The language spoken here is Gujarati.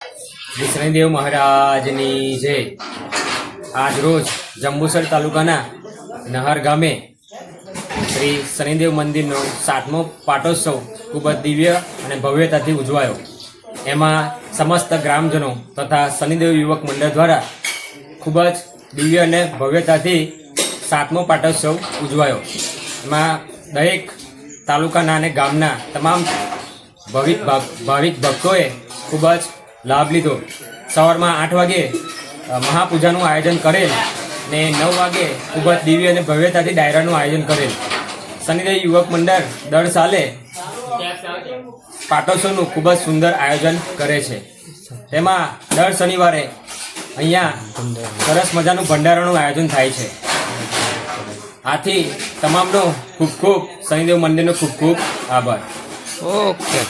શ્રી શનિદેવ મહારાજની જય। આજ રોજ જંબુસર તાલુકાના નહર ગામે શ્રી શનિદેવ મંદિરનો 7મો પાટોત્સવ ખૂબ જ દિવ્ય અને ભવ્યતાથી ઉજવાયો। એમાં સમસ્ત ગ્રામજનો તથા શનિદેવ યુવક મંડળ દ્વારા ખૂબ જ દિવ્ય અને ભવ્યતાથી 7મો પાટોત્સવ ઉજવાયો। એમાં દરેક તાલુકાના અને ગામના તમામ ભાવિક ભક્તોએ ખૂબ જ લાભ લીધો। સવારમાં 8 વાગે મહાપૂજાનું આયોજન કરેલ ને 9 વાગે ખૂબ જ દિવ્ય અને ભવ્યતાથી ડાયરાનું આયોજન કરેલ। શનિદેવ યુવક મંડળ દર સાલે પાટોત્સવનું ખૂબ જ સુંદર આયોજન કરે છે। તેમાં દર શનિવારે અહીંયા સરસ મજાનું ભંડારાનું આયોજન થાય છે। આથી તમામનો ખૂબ ખૂબ શનિદેવ મંદિરનો ખૂબ ખૂબ આભાર। ઓકે।